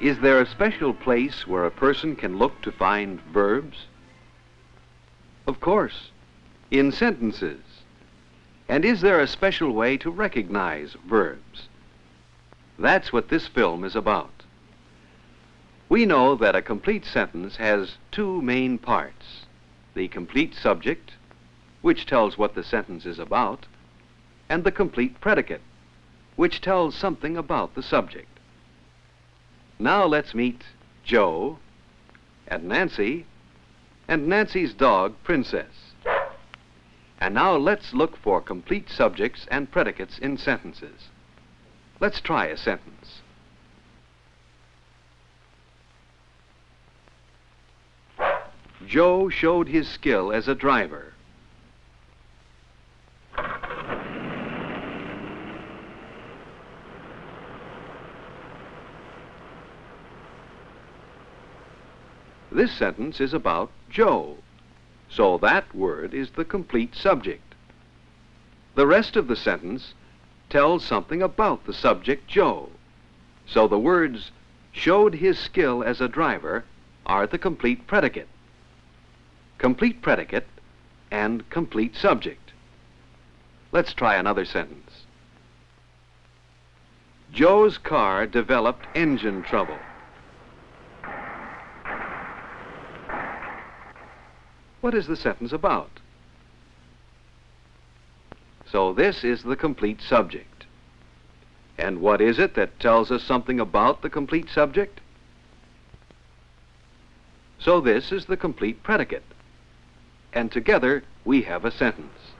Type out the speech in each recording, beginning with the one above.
Is there a special place where a person can look to find verbs? Of course, in sentences. And is there a special way to recognize verbs? That's what this film is about. We know that a complete sentence has two main parts: the complete subject, which tells what the sentence is about, and the complete predicate, which tells something about the subject. Now let's meet Joe and Nancy's dog, Princess. And now let's look for complete subjects and predicates in sentences. Let's try a sentence. Joe showed his skill as a driver. This sentence is about Joe, so that word is the complete subject. The rest of the sentence tells something about the subject Joe, so the words showed his skill as a driver are the complete predicate and complete subject. Let's try another sentence. Joe's car developed engine trouble. What is the sentence about? So this is the complete subject. And what is it that tells us something about the complete subject? So this is the complete predicate. And together we have a sentence.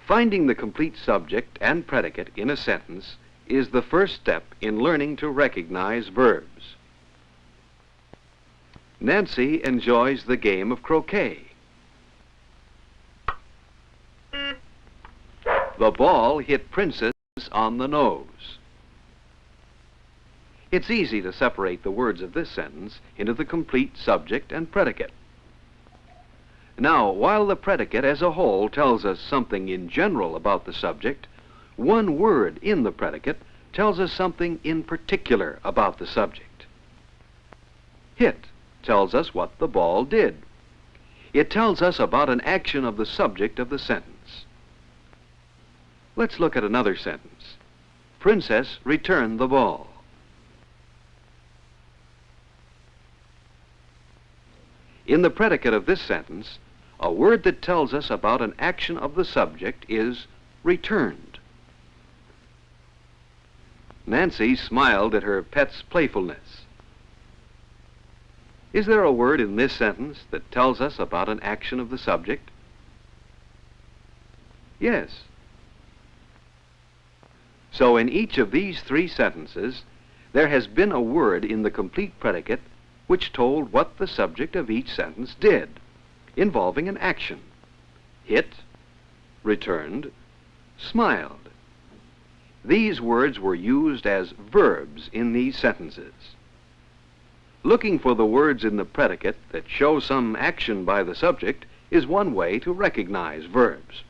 Finding the complete subject and predicate in a sentence is the first step in learning to recognize verbs. Nancy enjoys the game of croquet. The ball hit Princess on the nose. It's easy to separate the words of this sentence into the complete subject and predicate. Now, while the predicate as a whole tells us something in general about the subject, one word in the predicate tells us something in particular about the subject. Hit tells us what the ball did. It tells us about an action of the subject of the sentence. Let's look at another sentence. Princess returned the ball. In the predicate of this sentence, a word that tells us about an action of the subject is returned. Nancy smiled at her pet's playfulness. Is there a word in this sentence that tells us about an action of the subject? Yes. So in each of these three sentences, there has been a word in the complete predicate which told what the subject of each sentence did, involving an action. Hit, returned, smiled. These words were used as verbs in these sentences. Looking for the words in the predicate that show some action by the subject is one way to recognize verbs.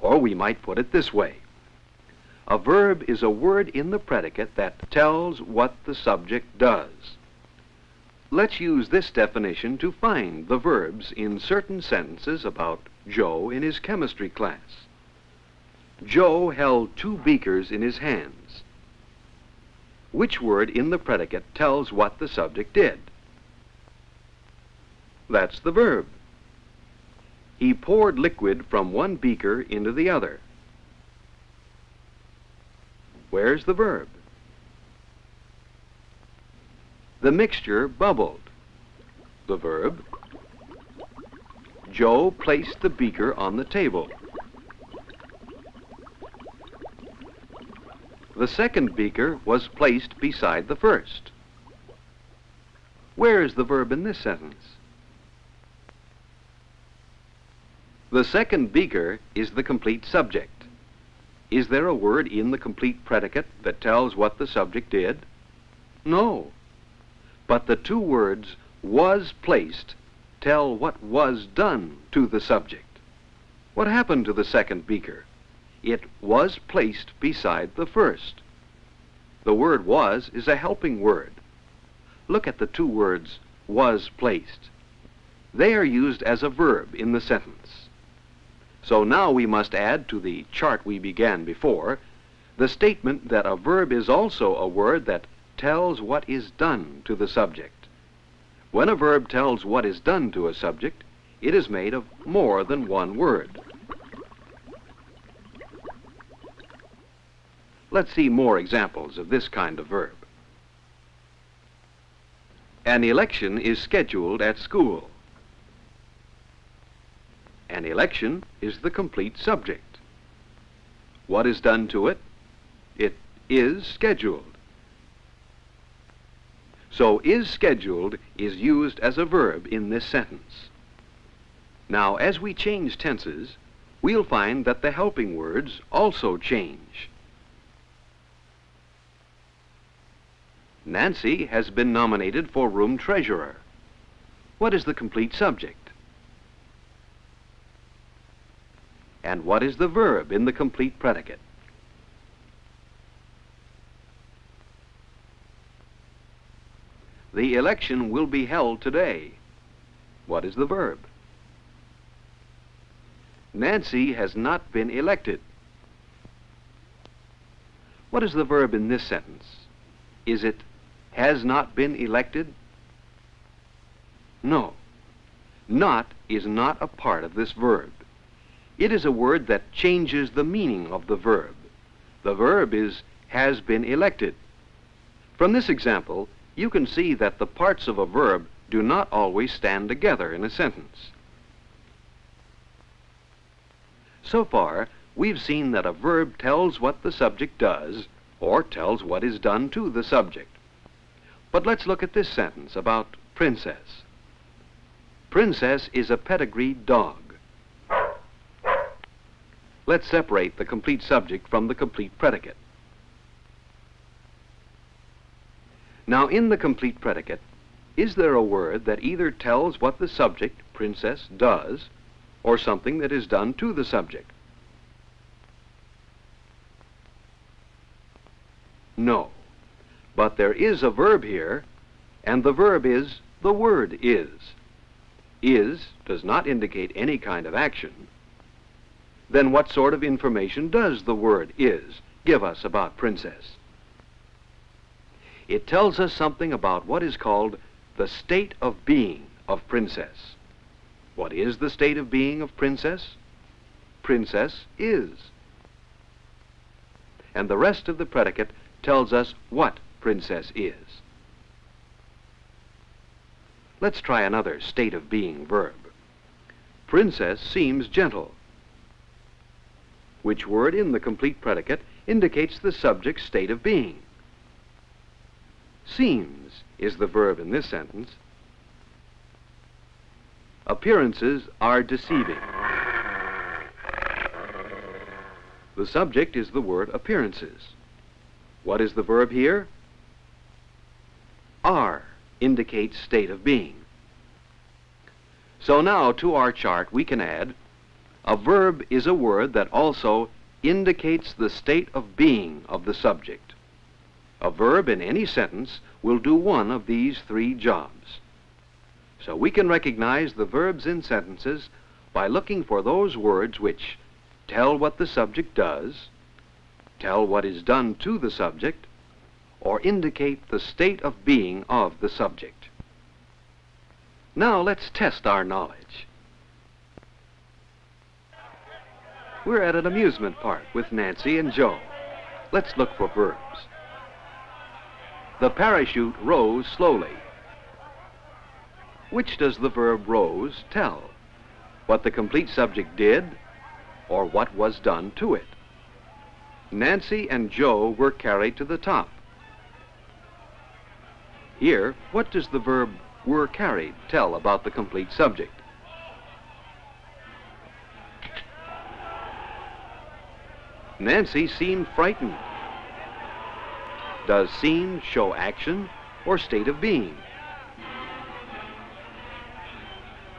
Or we might put it this way. A verb is a word in the predicate that tells what the subject does. Let's use this definition to find the verbs in certain sentences about Joe in his chemistry class. Joe held 2 beakers in his hands. Which word in the predicate tells what the subject did? That's the verb. He poured liquid from one beaker into the other. Where's the verb? The mixture bubbled. The verb. Joe placed the beaker on the table. The second beaker was placed beside the first. Where is the verb in this sentence? The second beaker is the complete subject. Is there a word in the complete predicate that tells what the subject did? No. But the 2 words was placed tell what was done to the subject. What happened to the second beaker? It was placed beside the first. The word was is a helping word. Look at the two words was placed. They are used as a verb in the sentence. So now we must add to the chart we began before the statement that a verb is also a word that tells what is done to the subject. When a verb tells what is done to a subject, it is made of more than one word. Let's see more examples of this kind of verb. An election is scheduled at school. An election is the complete subject. What is done to it? It is scheduled. So is scheduled is used as a verb in this sentence. Now, as we change tenses, we'll find that the helping words also change. Nancy has been nominated for room treasurer. What is the complete subject? And what is the verb in the complete predicate? The election will be held today. What is the verb? Nancy has not been elected. What is the verb in this sentence? Is it has not been elected? No. Not is not a part of this verb. It is a word that changes the meaning of the verb. The verb is has been elected. From this example, you can see that the parts of a verb do not always stand together in a sentence. So far, we've seen that a verb tells what the subject does or tells what is done to the subject. But let's look at this sentence about Princess. Princess is a pedigreed dog. Let's separate the complete subject from the complete predicate. Now, in the complete predicate, is there a word that either tells what the subject, Princess, does, or something that is done to the subject? No. But there is a verb here, and the verb is the word is. Is does not indicate any kind of action. Then what sort of information does the word is give us about Princess? It tells us something about what is called the state of being of Princess. What is the state of being of Princess? Princess is. And the rest of the predicate tells us what Princess is. Let's try another state of being verb. Princess seems gentle. Which word in the complete predicate indicates the subject's state of being? Seems is the verb in this sentence. Appearances are deceiving. The subject is the word appearances. What is the verb here? Are indicates state of being. So now to our chart we can add a verb is a word that also indicates the state of being of the subject. A verb in any sentence will do one of these three jobs. So we can recognize the verbs in sentences by looking for those words which tell what the subject does, tell what is done to the subject, or indicate the state of being of the subject. Now let's test our knowledge. We're at an amusement park with Nancy and Joe. Let's look for verbs. The parachute rose slowly. Which does the verb rose tell? What the complete subject did, or what was done to it? Nancy and Joe were carried to the top. Here, what does the verb were carried tell about the complete subject? Nancy seemed frightened. Does seem show action or state of being?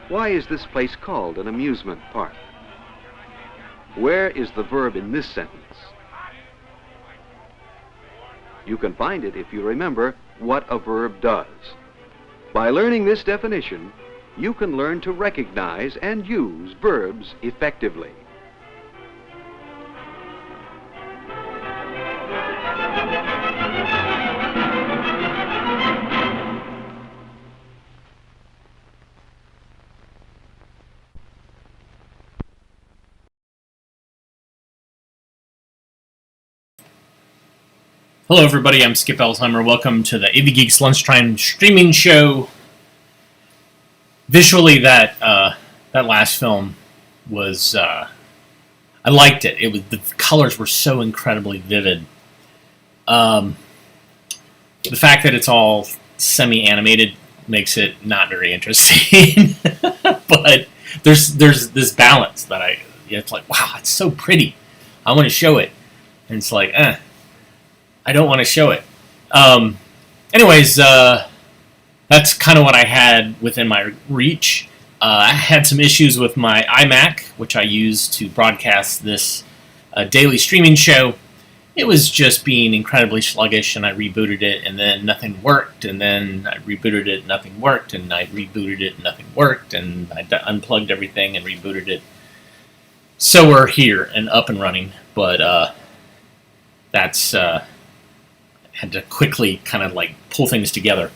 Why is this place called an amusement park? Where is the verb in this sentence? You can find it if you remember what a verb does. By learning this definition, you can learn to recognize and use verbs effectively. Hello everybody, I'm Skip Elsheimer. Welcome to the avgeeks lunchtime streaming show. Visually, that last film was, I liked it. The colors were so incredibly vivid. The fact that it's all semi-animated makes it not very interesting. But there's this balance that it's like, wow, it's so pretty. I want to show it. And it's like, I don't want to show it. Anyways, that's kind of what I had within my reach. I had some issues with my iMac, which I use to broadcast this daily streaming show. It was just being incredibly sluggish, and I rebooted it, and then nothing worked, and then I rebooted it, nothing worked, and I rebooted it, nothing worked, and I unplugged everything and rebooted it. So we're here and up and running, but that's... had to quickly kind of like pull things together.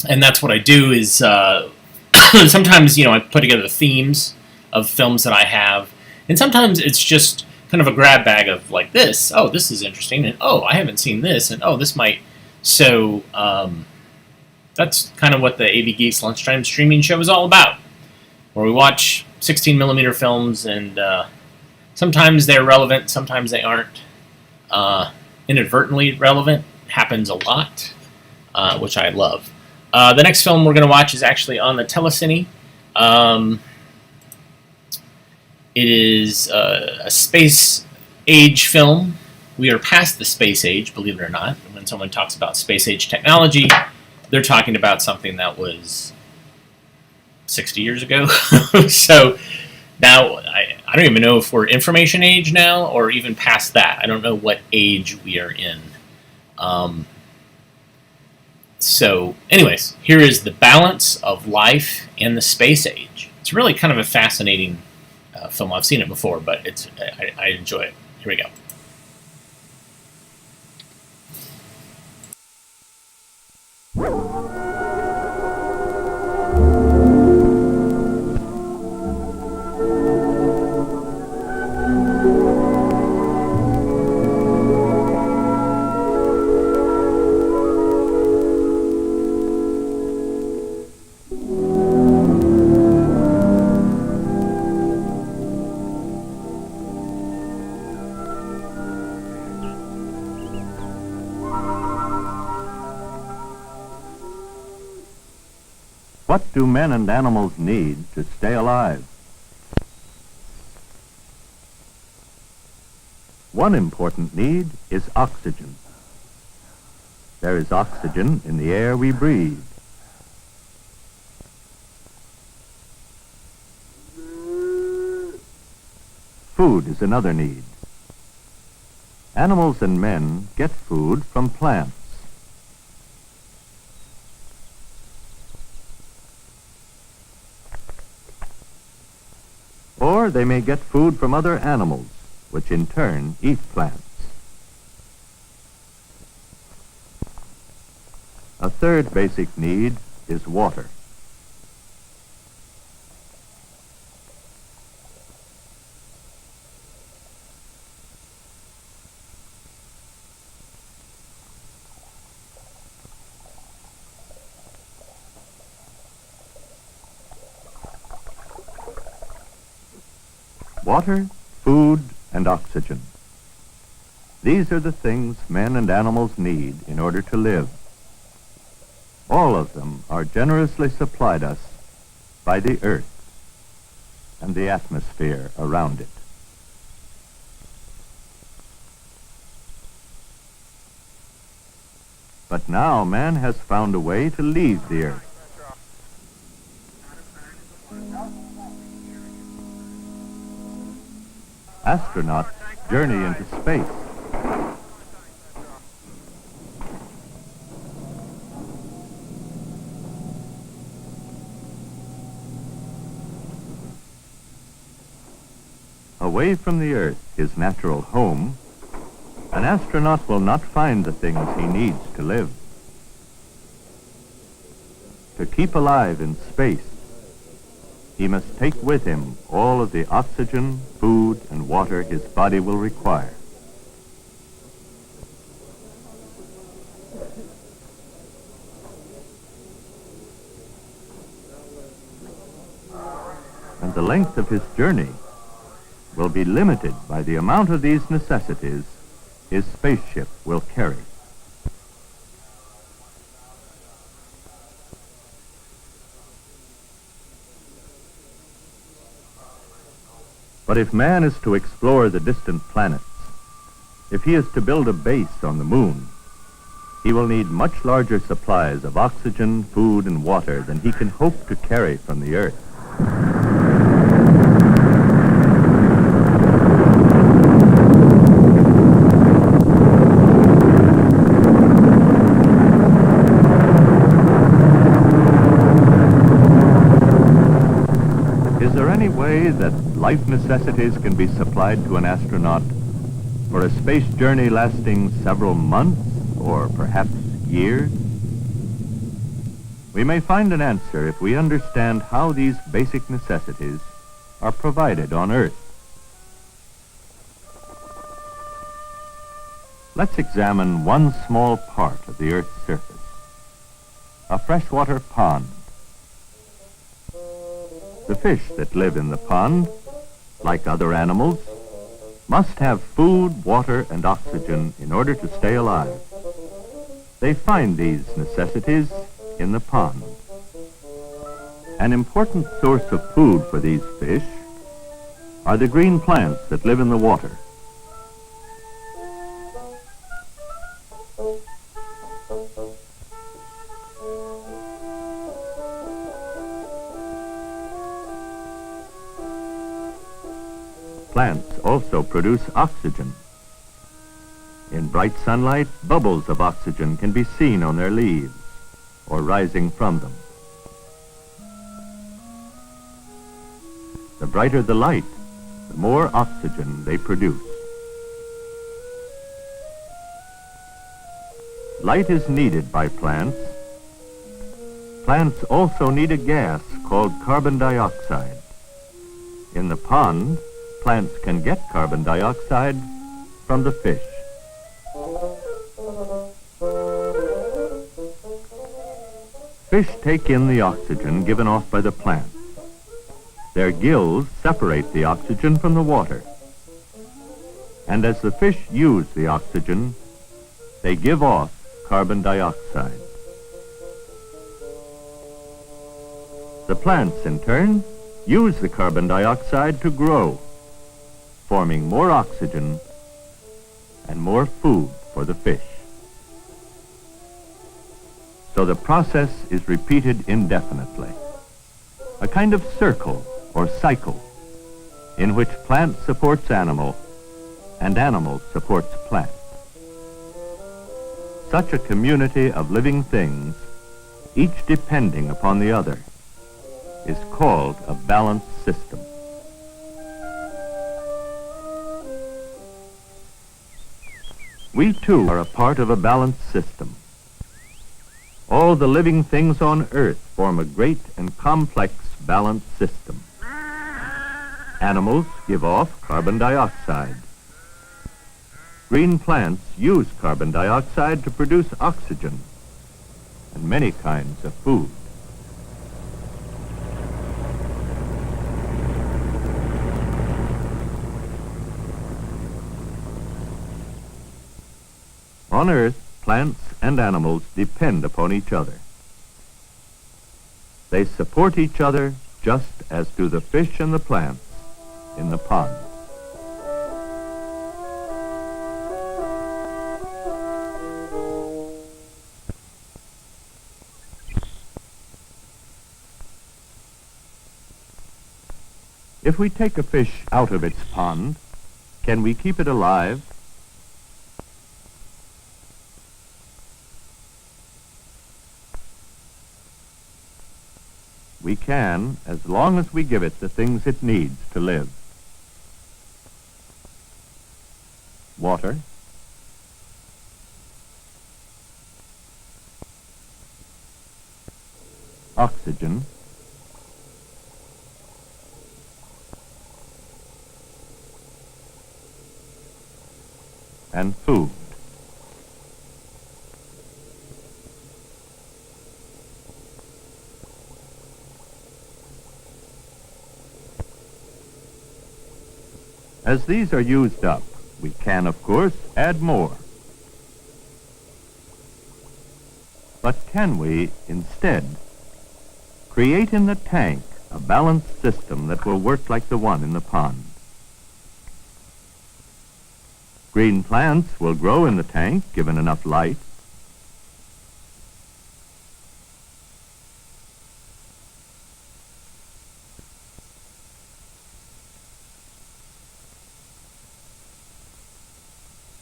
And that's what I do is sometimes, I put together themes of films that I have, and sometimes it's just kind of a grab bag of like this, oh, this is interesting, and oh, I haven't seen this, and oh, this might. So that's kind of what the AV Geeks Lunchtime streaming show is all about, where we watch 16mm films, and sometimes they're relevant, sometimes they aren't. Inadvertently relevant happens a lot, which I love. The next film we're going to watch is actually on the telecine. It is a space age film. We are past the space age, believe it or not. When someone talks about space age technology, they're talking about something that was 60 years ago. So now, I don't even know if we're information age now or even past that. I don't know what age we are in. So, anyways, here is the balance of life in the space age. It's really kind of a fascinating film. I've seen it before, but I enjoy it. Here we go. What do men and animals need to stay alive? One important need is oxygen. There is oxygen in the air we breathe. Food is another need. Animals and men get food from plants. Or they may get food from other animals, which in turn eat plants. A third basic need is water. Water, food, and oxygen. These are the things men and animals need in order to live. All of them are generously supplied us by the earth and the atmosphere around it. But now man has found a way to leave the earth. Astronauts journey into space. Away from the Earth, his natural home, an astronaut will not find the things he needs to live. To keep alive in space, he must take with him all of the oxygen, food, and water his body will require. And the length of his journey will be limited by the amount of these necessities his spaceship will carry. But if man is to explore the distant planets, if he is to build a base on the moon, he will need much larger supplies of oxygen, food, and water than he can hope to carry from the Earth. Is there any way that life necessities can be supplied to an astronaut for a space journey lasting several months or perhaps years? We may find an answer if we understand how these basic necessities are provided on Earth. Let's examine one small part of the Earth's surface, a freshwater pond. The fish that live in the pond, like other animals, must have food, water, and oxygen in order to stay alive. They find these necessities in the pond. An important source of food for these fish are the green plants that live in the water. Plants also produce oxygen. In bright sunlight, bubbles of oxygen can be seen on their leaves or rising from them. The brighter the light, the more oxygen they produce. Light is needed by plants. Plants also need a gas called carbon dioxide. In the pond, plants can get carbon dioxide from the fish. Fish take in the oxygen given off by the plants. Their gills separate the oxygen from the water. And as the fish use the oxygen, they give off carbon dioxide. The plants, in turn, use the carbon dioxide to grow, forming more oxygen and more food for the fish. So the process is repeated indefinitely, a kind of circle or cycle in which plant supports animal and animal supports plant. Such a community of living things, each depending upon the other, is called a balanced system. We too are a part of a balanced system. All the living things on Earth form a great and complex balanced system. Animals give off carbon dioxide. Green plants use carbon dioxide to produce oxygen and many kinds of food. On Earth, plants and animals depend upon each other. They support each other just as do the fish and the plants in the pond. If we take a fish out of its pond, can we keep it alive? We can, as long as we give it the things it needs to live. water, oxygen, and food. As these are used up, we can, of course, add more. But can we, instead, create in the tank a balanced system that will work like the one in the pond? Green plants will grow in the tank, given enough light.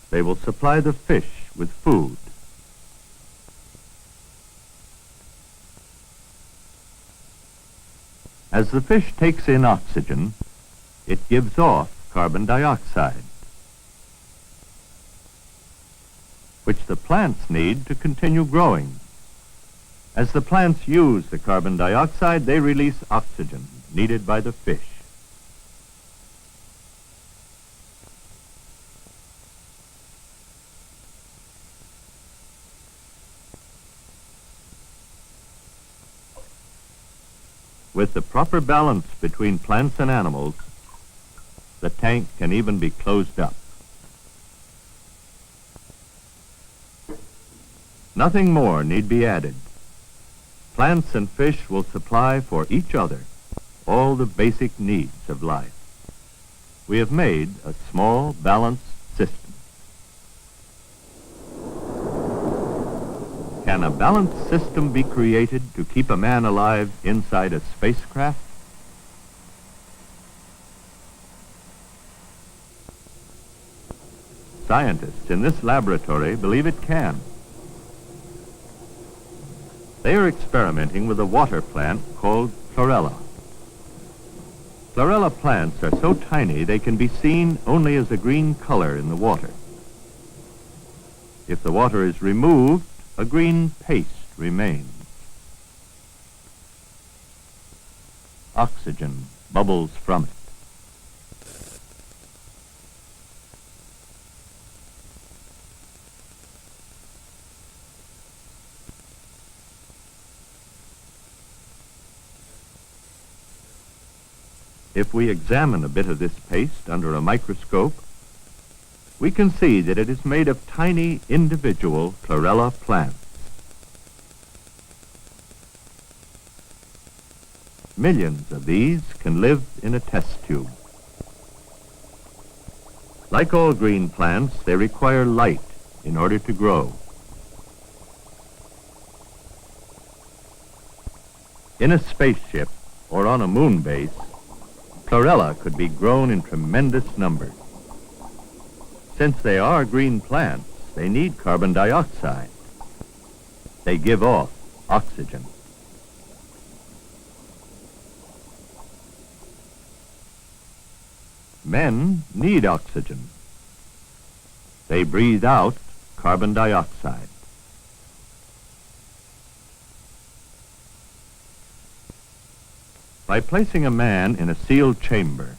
They will supply the fish with food. As the fish takes in oxygen, it gives off carbon dioxide, which the plants need to continue growing. As the plants use the carbon dioxide, they release oxygen needed by the fish. With the proper balance between plants and animals, the tank can even be closed up. Nothing more need be added. Plants and fish will supply for each other all the basic needs of life. We have made a small, balanced system. Can a balanced system be created to keep a man alive inside a spacecraft? Scientists in this laboratory believe it can. They are experimenting with a water plant called chlorella. Chlorella plants are so tiny they can be seen only as a green color in the water. If the water is removed, a green paste remains. Oxygen bubbles from it. If we examine a bit of this paste under a microscope, we can see that it is made of tiny individual chlorella plants. Millions of these can live in a test tube. Like all green plants, they require light in order to grow. In a spaceship or on a moon base, chlorella could be grown in tremendous numbers. Since they are green plants, they need carbon dioxide. They give off oxygen. Men need oxygen. They breathe out carbon dioxide. By placing a man in a sealed chamber,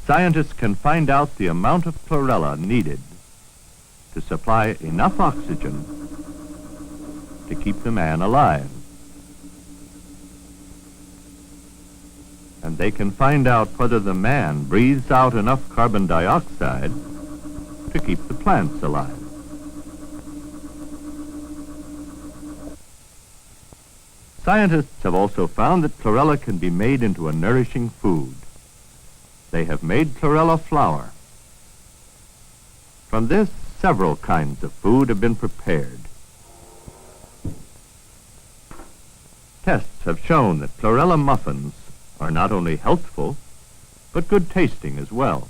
scientists can find out the amount of chlorella needed to supply enough oxygen to keep the man alive. And they can find out whether the man breathes out enough carbon dioxide to keep the plants alive. Scientists have also found that chlorella can be made into a nourishing food. They have made chlorella flour. From this, several kinds of food have been prepared. Tests have shown that chlorella muffins are not only healthful, but good tasting as well.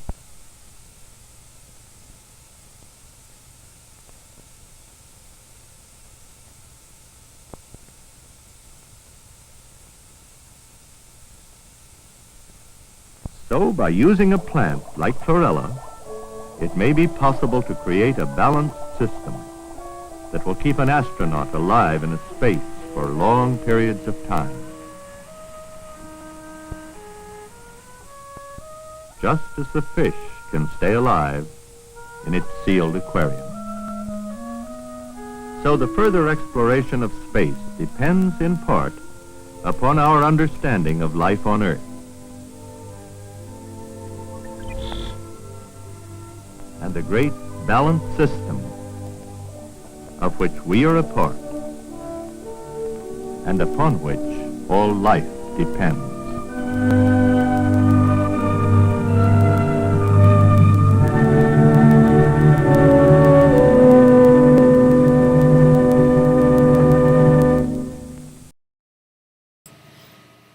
So, by using a plant like chlorella, it may be possible to create a balanced system that will keep an astronaut alive in a space for long periods of time. Just as the fish can stay alive in its sealed aquarium. So the further exploration of space depends in part upon our understanding of life on Earth. And the great balanced system of which we are a part and upon which all life depends.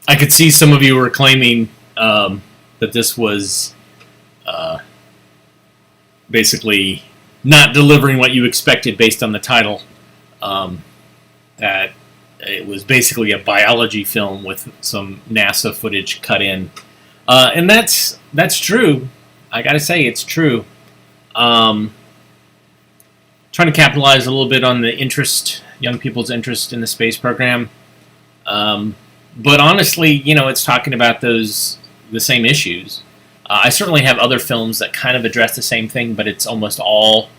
I could see some of you were claiming that this was basically not delivering what you expected based on the title. That it was basically a biology film with some NASA footage cut in, and that's true. I gotta say, it's true. Trying to capitalize a little bit on the young people's interest in the space program. But honestly, it's talking about the same issues. I certainly have other films that kind of address the same thing, but it's almost all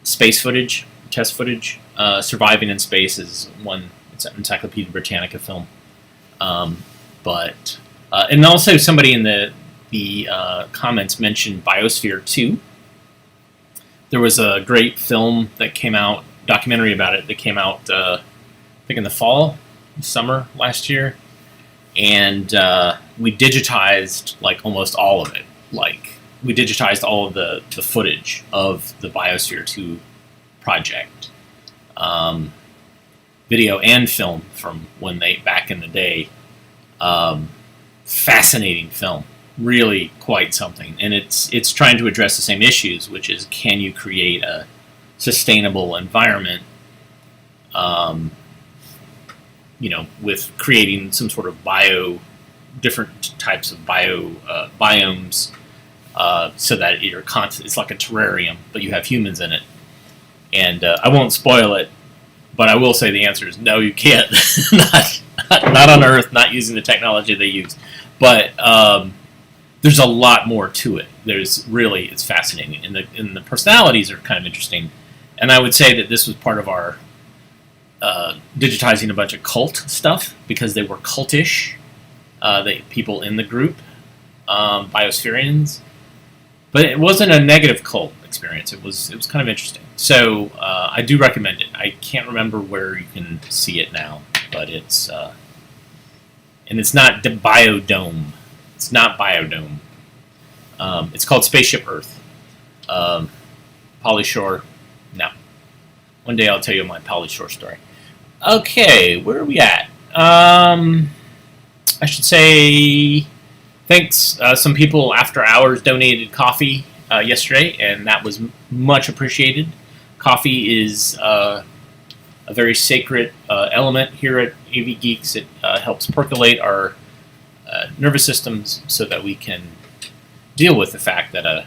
space footage, test footage. Surviving in Space is one. It's an Encyclopedia Britannica film. And also somebody in the comments mentioned Biosphere 2. There was a great film that came out, documentary about it, that came out, I think in the summer last year. And we digitized almost all of it. We digitized all of the footage of the Biosphere 2 project, video and film from back in the day. Fascinating film, really quite something, and it's trying to address the same issues, which is, can you create a sustainable environment? With creating some sort of different types of biomes, so that it's like a terrarium, but you have humans in it. And I won't spoil it, but I will say the answer is no, you can't. not on Earth, not using the technology they use. But there's a lot more to it. It's fascinating, and the personalities are kind of interesting. And I would say that this was part of our digitizing a bunch of cult stuff, because they were cultish, people in the group, Biospherians. But it wasn't a negative cult experience. It was kind of interesting. So I do recommend it. I can't remember where you can see it now, but it's and it's not Biodome. It's not Biodome. It's called Spaceship Earth. Pauly Shore. No. One day I'll tell you my Pauly Shore story. Okay, where are we at? I should say thanks. Some people after hours donated coffee yesterday, and that was much appreciated. Coffee is a very sacred element here at avgeeks. It helps percolate our nervous systems so that we can deal with the fact that a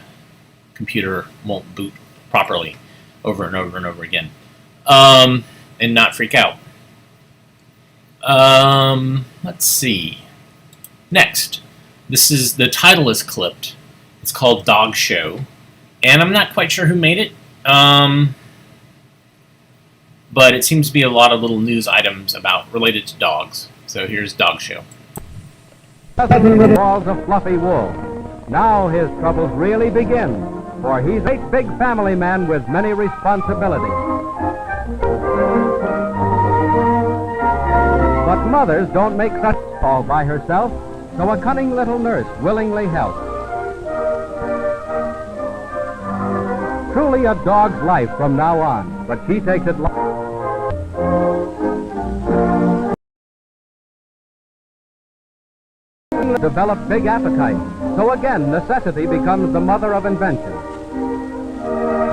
computer won't boot properly over and over and over again, and not freak out. Let's see. Next, the title is clipped. It's called Dog Show, and I'm not quite sure who made it. But it seems to be a lot of little news items related to dogs. So here's Dog Show. With walls of fluffy wool. Now his troubles really begin, for he's a big family man with many responsibilities. But mothers don't make such all by herself, so a cunning little nurse willingly helps. Truly a dog's life from now on, but she takes it develop big appetite. So again, necessity becomes the mother of invention.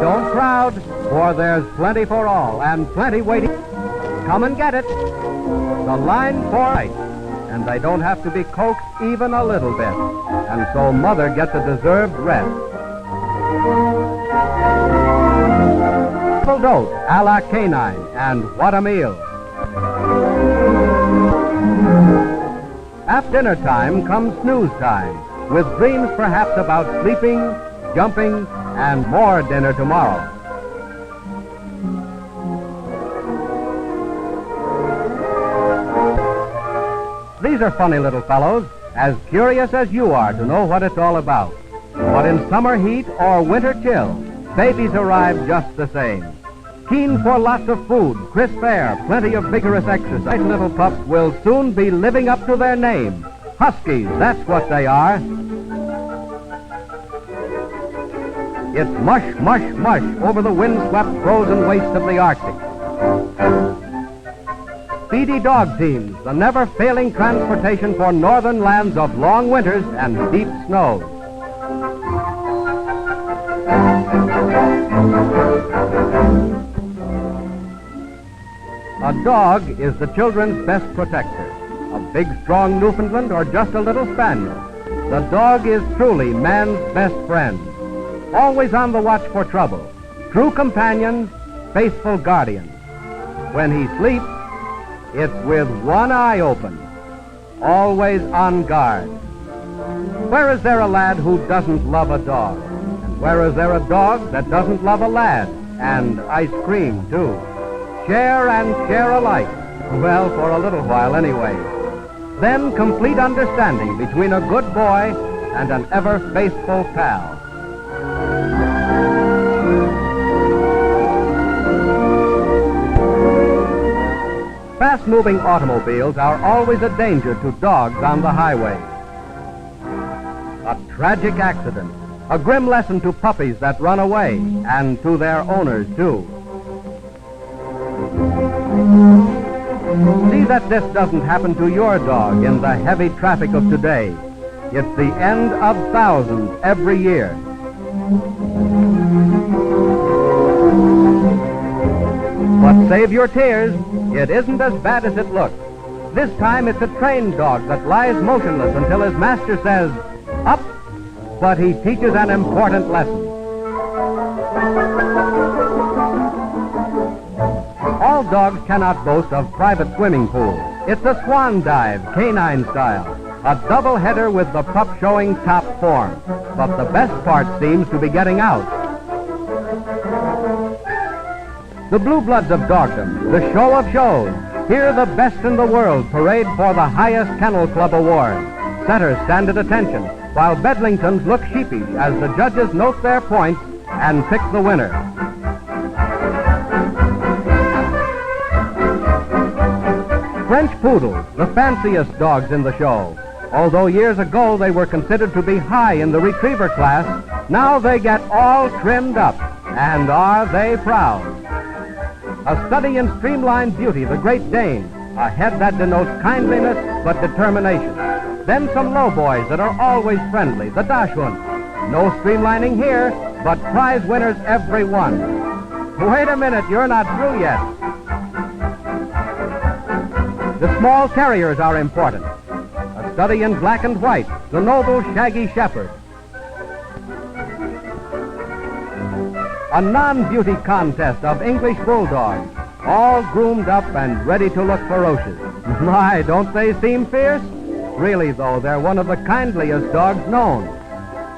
Don't crowd, for there's plenty for all, and plenty waiting. Come and get it. The line for right, and they don't have to be coaxed even a little bit. And so mother gets a deserved rest. Dose a la canine, and what a meal. After dinner time comes snooze time, with dreams perhaps about sleeping, jumping, and more dinner tomorrow. These are funny little fellows, as curious as you are to know what it's all about. But in summer heat or winter chill, babies arrive just the same. Keen for lots of food, crisp air, plenty of vigorous exercise, little pups will soon be living up to their name. Huskies, that's what they are. It's mush, mush, mush over the windswept frozen wastes of the Arctic. Speedy dog teams, the never-failing transportation for northern lands of long winters and deep snows. A dog is the children's best protector. A big, strong Newfoundland or just a little spaniel. The dog is truly man's best friend. Always on the watch for trouble. True companions, faithful guardians. When he sleeps, it's with one eye open. Always on guard. Where is there a lad who doesn't love a dog? And where is there a dog that doesn't love a lad? And ice cream, too. Share and share alike. Well, for a little while anyway. Then complete understanding between a good boy and an ever-faithful pal. Fast-moving automobiles are always a danger to dogs on the highway. A tragic accident, a grim lesson to puppies that run away, and to their owners, too. See that this doesn't happen to your dog in the heavy traffic of today. It's the end of thousands every year. But save your tears. It isn't as bad as it looks. This time it's a trained dog that lies motionless until his master says, "Up!" But he teaches an important lesson. All dogs cannot boast of private swimming pools. It's a swan dive, canine style. A double header with the pup showing top form. But the best part seems to be getting out. The blue bloods of dogdom, the show of shows. Here the best in the world parade for the highest Kennel Club award. Setters stand at attention, while Bedlingtons look sheepish as the judges note their points and pick the winner. French poodles, the fanciest dogs in the show. Although years ago they were considered to be high in the retriever class, now they get all trimmed up, and are they proud. A study in streamlined beauty, the Great Dane, a head that denotes kindliness but determination. Then some lowboys that are always friendly, the Dachshund. No streamlining here, but prize winners every one. Wait a minute, you're not through yet. The small terriers are important. A study in black and white, the noble shaggy shepherd. A non-beauty contest of English bulldogs, all groomed up and ready to look ferocious. My, don't they seem fierce? Really, though, they're one of the kindliest dogs known.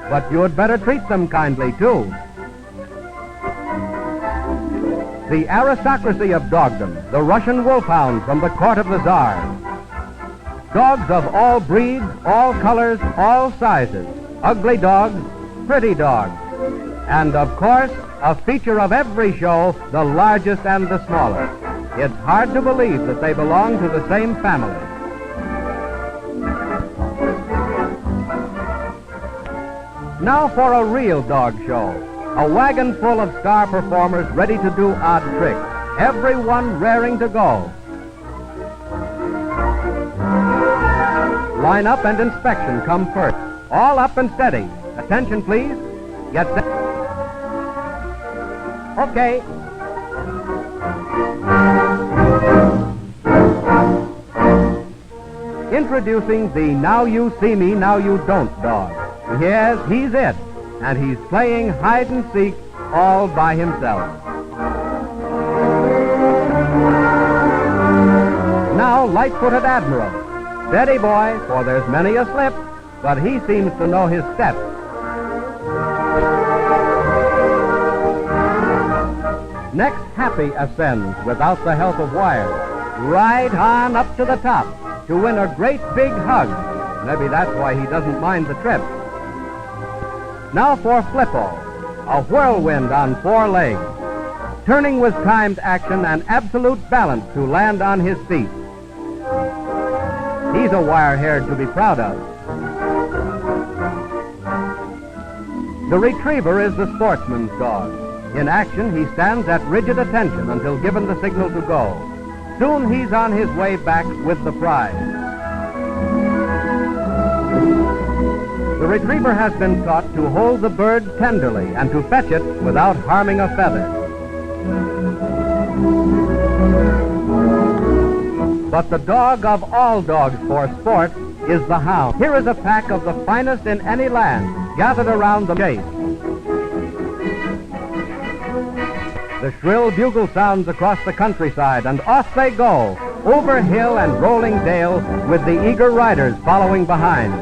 But you'd better treat them kindly, too. The aristocracy of dogdom, the Russian wolfhound from the court of the Tsar. Dogs of all breeds, all colors, all sizes. Ugly dogs, pretty dogs. And, of course, a feature of every show, the largest and the smallest. It's hard to believe that they belong to the same family. Now for a real dog show. A wagon full of star performers ready to do odd tricks. Everyone raring to go. Line up and inspection come first. All up and steady. Attention, please. Get set. Okay. Introducing the Now You See Me, Now You Don't dog. Yes, he's it. and he's playing hide and seek all by himself. Now, light-footed Admiral. Steady, boy, for there's many a slip, but he seems to know his steps. Next, Happy ascends without the help of wires, right on up to the top to win a great big hug. Maybe that's why he doesn't mind the trip. Now for Flippo, a whirlwind on 4 legs, turning with timed action and absolute balance to land on his feet. He's a wire-haired to be proud of. The retriever is the sportsman's dog. In action, he stands at rigid attention until given the signal to go. Soon he's on his way back with the prize. The retriever has been taught to hold the bird tenderly and to fetch it without harming a feather. But the dog of all dogs for sport is the hound. Here is a pack of the finest in any land gathered around the chase. The shrill bugle sounds across the countryside, and off they go, over hill and rolling dale, with the eager riders following behind.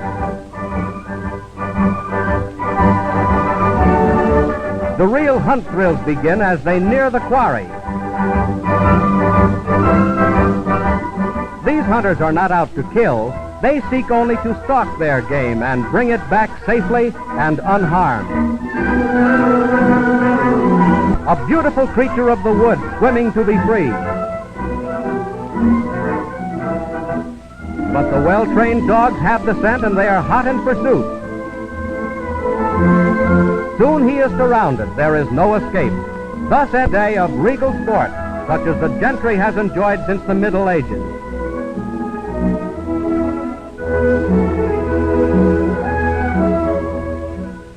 The real hunt thrills begin as they near the quarry. These hunters are not out to kill. They seek only to stalk their game and bring it back safely and unharmed. A beautiful creature of the woods swimming to be free. But the well-trained dogs have the scent and they are hot in pursuit. Soon he is surrounded. There is no escape. Thus a day of regal sport, such as the gentry has enjoyed since the Middle Ages.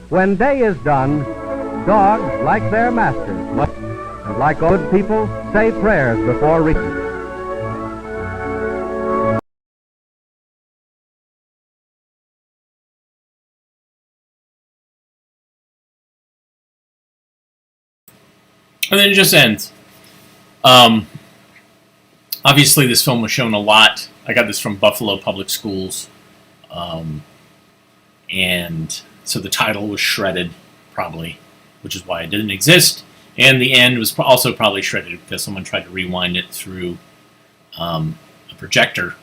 When day is done, dogs, like their masters, must, and like good people, say prayers before reaching. And then it just ends. Obviously, this film was shown a lot. I got this from Buffalo Public Schools. And so the title was shredded, probably, which is why it didn't exist. And the end was also probably shredded because someone tried to rewind it through a projector.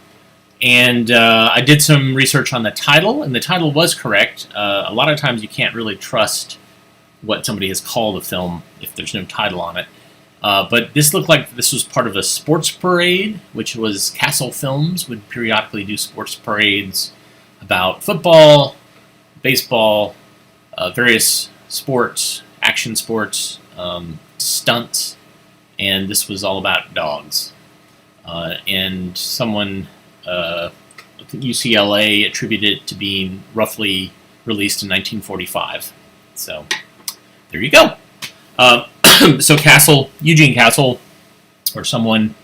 And I did some research on the title, and the title was correct. A lot of times you can't really trust what somebody has called a film if there's no title on it. But this looked like this was part of a sports parade, which was Castle Films would periodically do sports parades about football, baseball, various sports, action sports, stunts, and this was all about dogs. And someone, I think UCLA, attributed it to being roughly released in 1945. So there you go. So Eugene Castle, or someone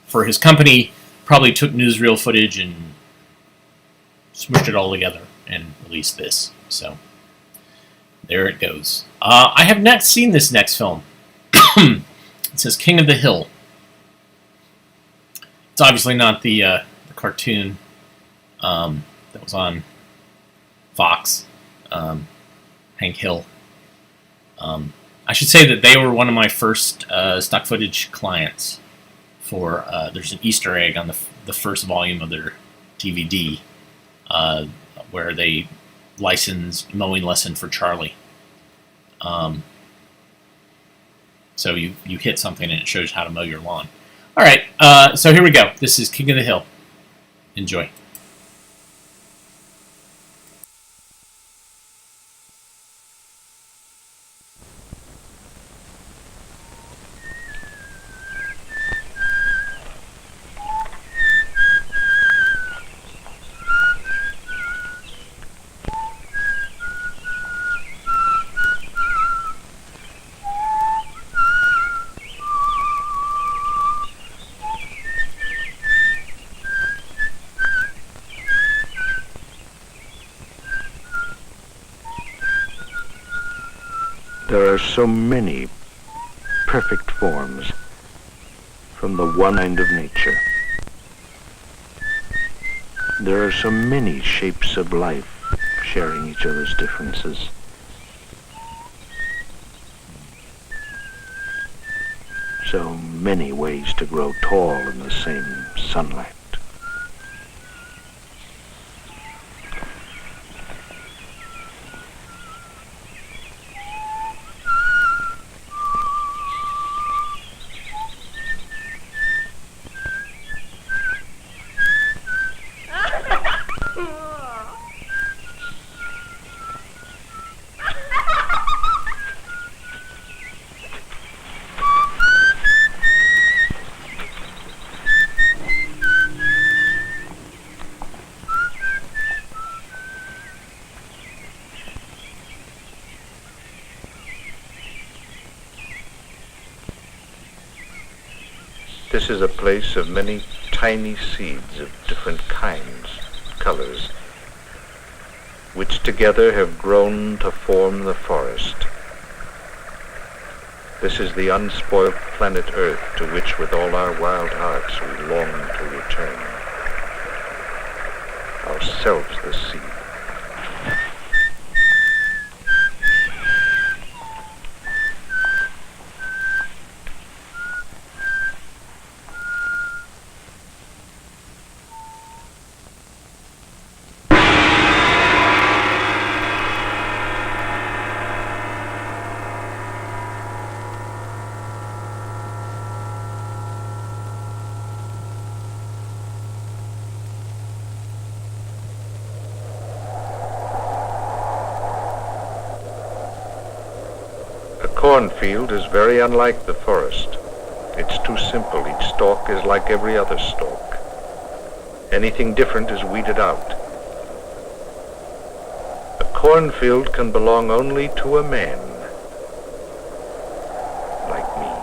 for his company, probably took newsreel footage and smushed it all together and released this. So there it goes. I have not seen this next film. It says King of the Hill. It's obviously not the cartoon that was on Fox, Hank Hill. I should say that they were one of my first stock footage clients for, there's an Easter egg on the first volume of their DVD where they licensed Mowing Lesson for Charlie. So you hit something and it shows how to mow your lawn. All right, so here we go. This is King of the Hill. Enjoy. There are so many perfect forms from the one kind of nature. There are so many shapes of life sharing each other's differences. So many ways to grow tall in the same sunlight. This is a place of many tiny seeds of different kinds, colors, which together have grown to form the forest. This is the unspoilt planet Earth to which with all our wild hearts we long to return. Ourselves the seed. A cornfield is very unlike the forest. It's too simple. Each stalk is like every other stalk. Anything different is weeded out. A cornfield can belong only to a man, like me.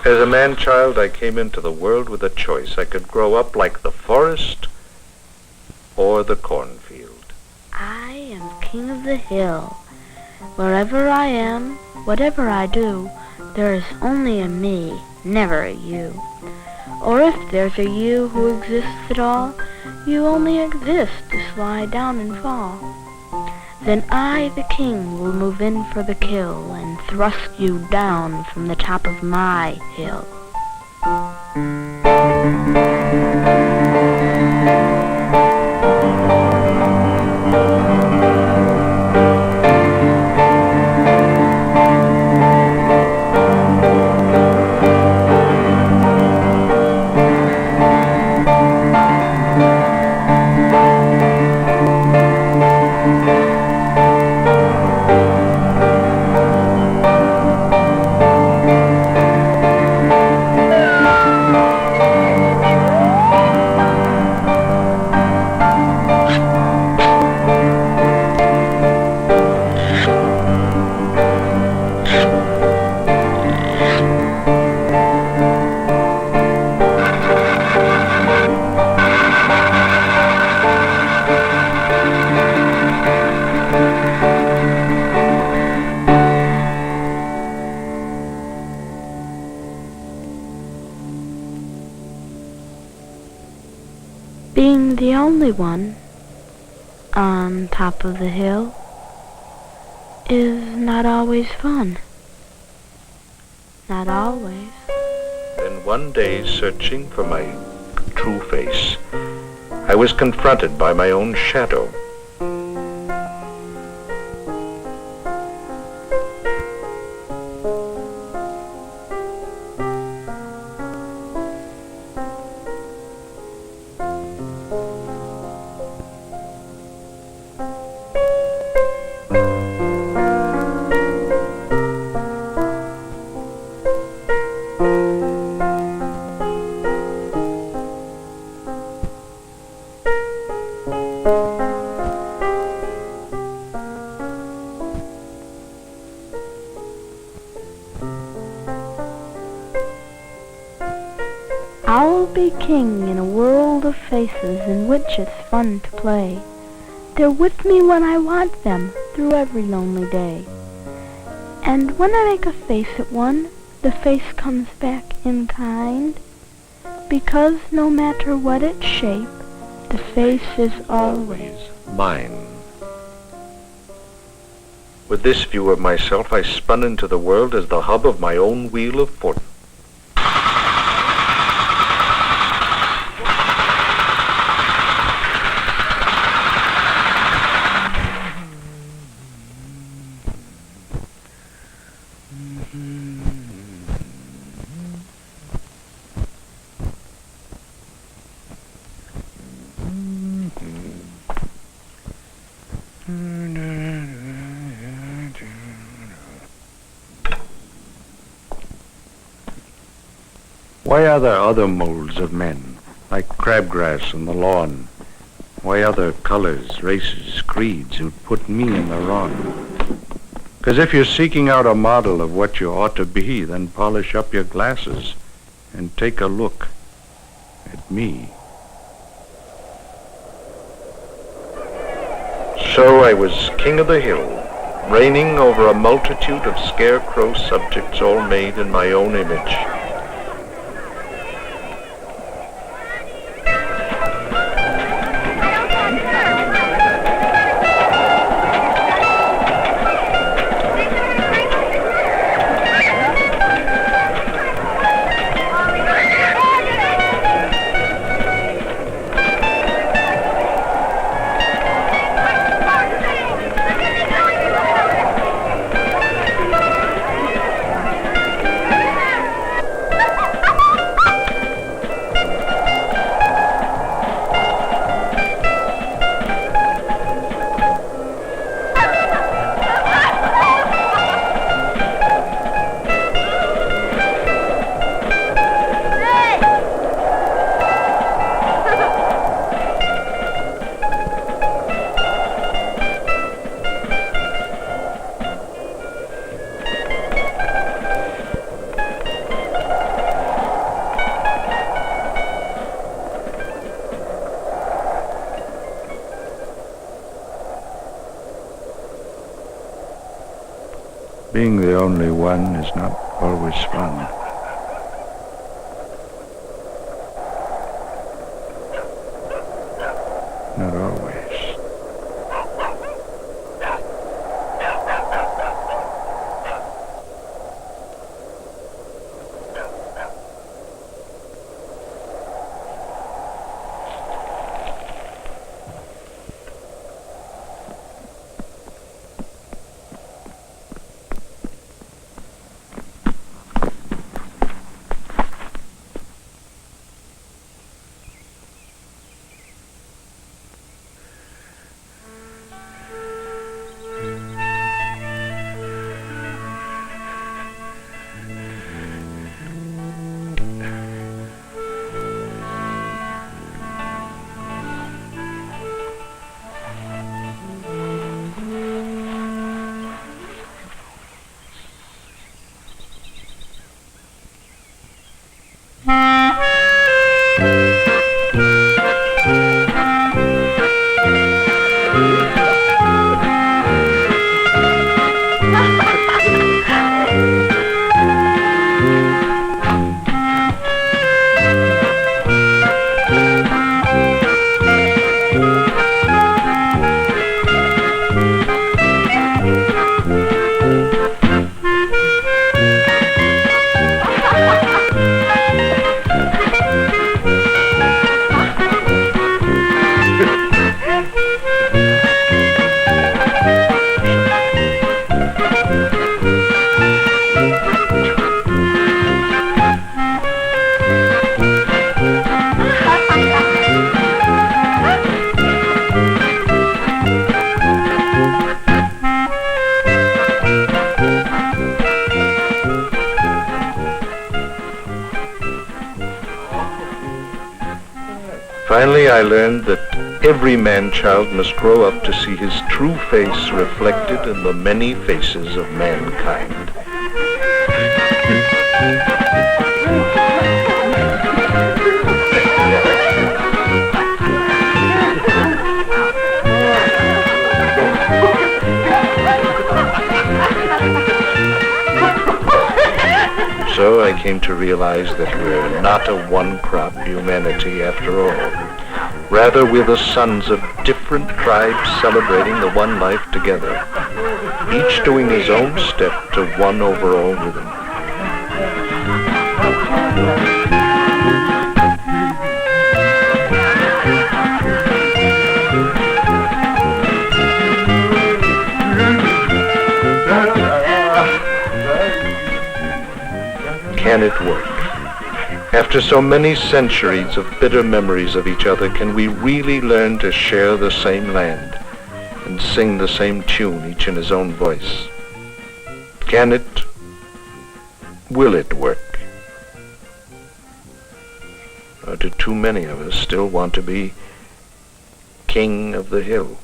As a man-child, I came into the world with a choice. I could grow up like the forest or the cornfield. I am king of the hill. Wherever I am, whatever I do, there is only a me, never a you. Or if there's a you who exists at all, you only exist to slide down and fall. Then I, the king, will move in for the kill and thrust you down from the top of my hill. Being the only one on top of the hill is not always fun. Not always. Then one day, searching for my true face, I was confronted by my own shadow. king in a world of faces in which it's fun to play. They're with me when I want them through every lonely day. And when I make a face at one, the face comes back in kind, because no matter what its shape, the face is always mine. With this view of myself, I spun into the world as the hub of my own wheel of fortune. Why are there other molds of men, like crabgrass on the lawn? Why other colors, races, creeds who'd put me in the wrong? 'Cause if you're seeking out a model of what you ought to be, then polish up your glasses and take a look at me. So I was king of the hill, reigning over a multitude of scarecrow subjects all made in my own image. Being the only one is not always fun. Not always. Finally, I learned that every man-child must grow up to see his true face reflected in the many faces of mankind. I came to realize that we're not a one-crop humanity after all. Rather, we're the sons of different tribes celebrating the one life together, each doing his own step to one overall rhythm. Can it work? After so many centuries of bitter memories of each other, can we really learn to share the same land and sing the same tune, each in his own voice? Can it? Will it work? Or do too many of us still want to be king of the hill?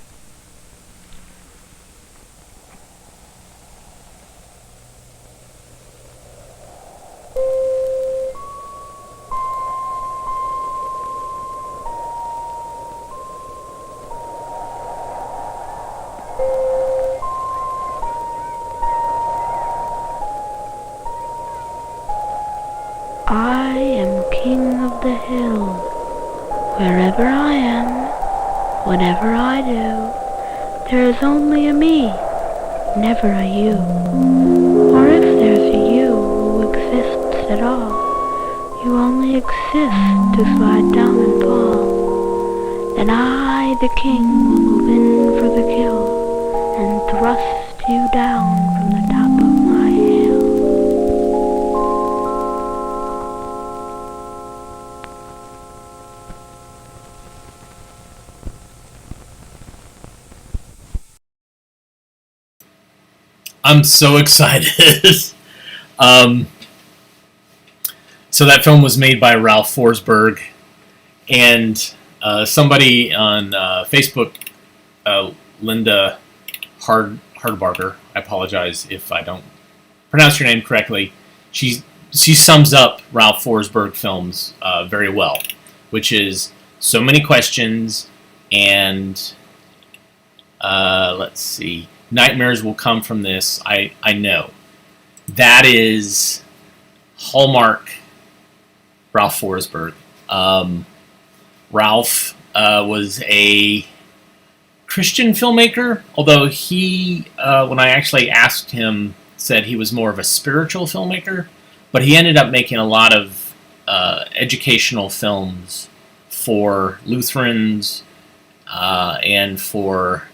I am king of the hill. Wherever I am, whatever I do, there is only a me, never a you. Or if there's a you who exists at all, you only exist to slide down and fall. Then I, the king, will move in for the kill, and thrust you down from the top of my hill. I'm so excited. So that film was made by Ralph Forsberg, and somebody on Facebook, Linda Hardbarger, I apologize if I don't pronounce your name correctly, she sums up Ralph Forsberg films very well, which is so many questions, and let's see, nightmares will come from this. I know. That is Hallmark Ralph Forsberg. Ralph was a Christian filmmaker, although he, when I actually asked him, said he was more of a spiritual filmmaker, but he ended up making a lot of educational films for Lutherans and for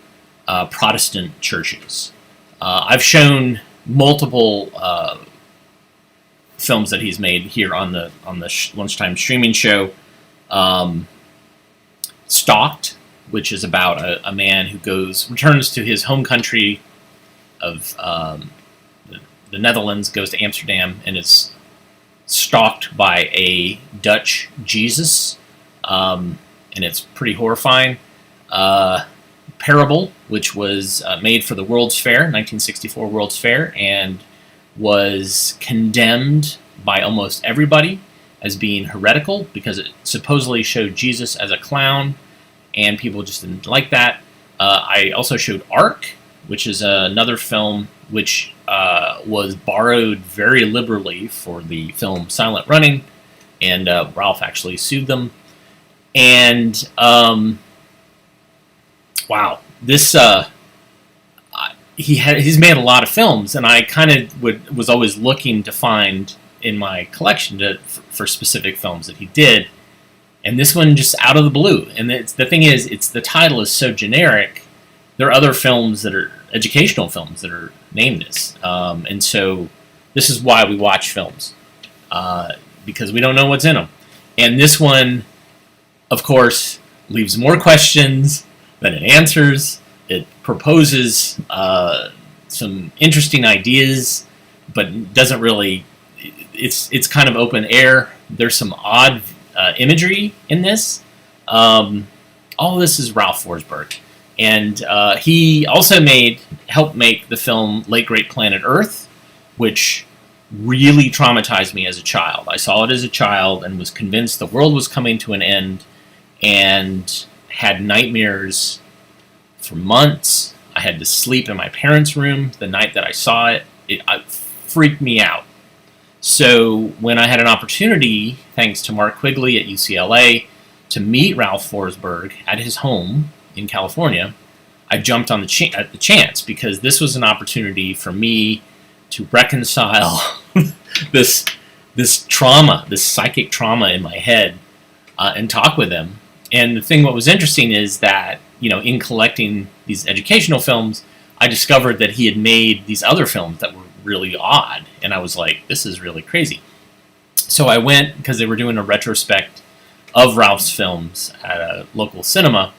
Protestant churches. I've shown multiple films that he's made here on the lunchtime streaming show. Stalked, which is about a man who returns to his home country of the Netherlands, goes to Amsterdam, and is stalked by a Dutch Jesus, and it's pretty horrifying. Parable, which was made for the World's Fair, 1964 World's Fair, and was condemned by almost everybody as being heretical because it supposedly showed Jesus as a clown, and people just didn't like that. I also showed Ark, which is another film which was borrowed very liberally for the film Silent Running, and Ralph actually sued them. And wow, this he's made a lot of films, and I kind of was always looking to find in my collection for specific films that he did, and this one just out of the blue. And the thing is, the title is so generic. There are other films that are educational films that are named this, and so this is why we watch films, because we don't know what's in them. And this one, of course, leaves more questions than it answers. It proposes some interesting ideas, but doesn't really. It's kind of open air. There's some odd imagery in this. All of this is Ralph Forsberg, and he also helped make the film Late Great Planet Earth, which really traumatized me as a child. I saw it as a child and was convinced the world was coming to an end, and had nightmares for months. I had to sleep in my parents' room the night that I saw it. It freaked me out. So when I had an opportunity, thanks to Mark Quigley at UCLA, to meet Ralph Forsberg at his home in California, I jumped on at the chance, because this was an opportunity for me to reconcile this trauma, this psychic trauma in my head, and talk with him. And the thing, what was interesting is that, in collecting these educational films, I discovered that he had made these other films that were really odd, and I was like, this is really crazy. So I went, because they were doing a retrospect of Ralph's films at a local cinema,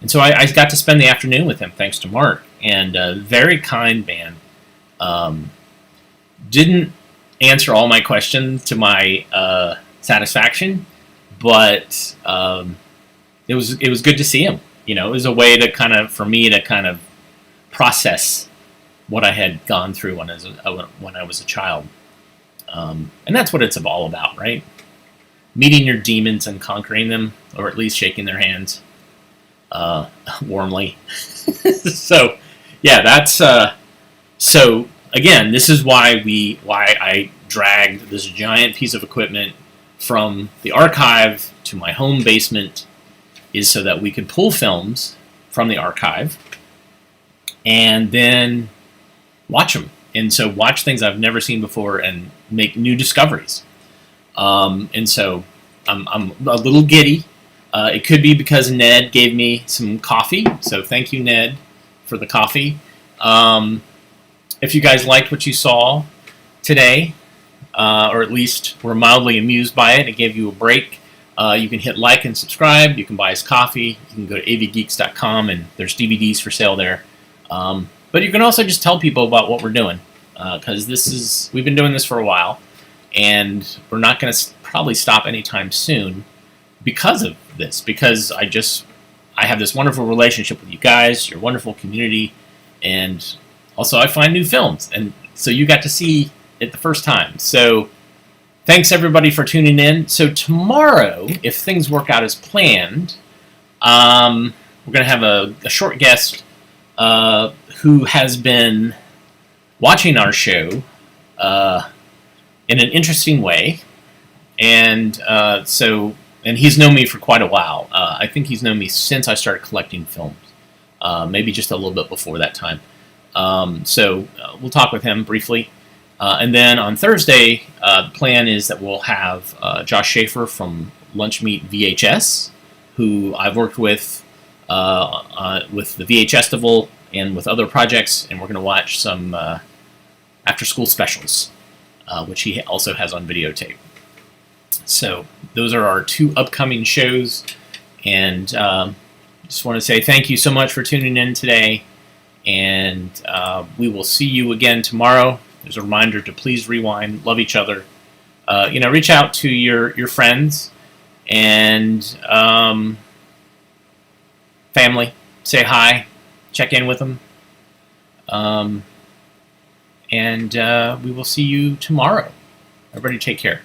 and so I got to spend the afternoon with him, thanks to Mark, and a very kind man. Didn't answer all my questions to my satisfaction, but it was good to see him. It was a way to for me to process what I had gone through when I was a child, and that's what it's all about, right? Meeting your demons and conquering them, or at least shaking their hands warmly. So, yeah, that's so. Again, this is why I dragged this giant piece of equipment from the archive to my home basement, is so that we could pull films from the archive and then watch them. And so watch things I've never seen before and make new discoveries. And so I'm a little giddy. It could be because Ned gave me some coffee. So thank you, Ned, for the coffee. If you guys liked what you saw today, or at least were mildly amused by it, it gave you a break, you can hit like and subscribe. You can buy us coffee. You can go to avgeeks.com, and there's DVDs for sale there. But you can also just tell people about what we're doing, because we've been doing this for a while, and we're not going to probably stop anytime soon because of this, because I have this wonderful relationship with you guys, your wonderful community, and also I find new films, and so you got to see it the first time. So thanks everybody for tuning in. So tomorrow, if things work out as planned, we're going to have a short guest who has been watching our show in an interesting way, and he's known me for quite a while. I think he's known me since I started collecting films, maybe just a little bit before that time. So we'll talk with him briefly. And then on Thursday, the plan is that we'll have Josh Schaefer from Lunch Meat VHS, who I've worked with the VHS-tival and with other projects, and we're going to watch some after-school specials, which he also has on videotape. So those are our two upcoming shows, and just want to say thank you so much for tuning in today, and we will see you again tomorrow. There's a reminder to please rewind, love each other, reach out to your friends and family, say hi, check in with them, and we will see you tomorrow. Everybody take care.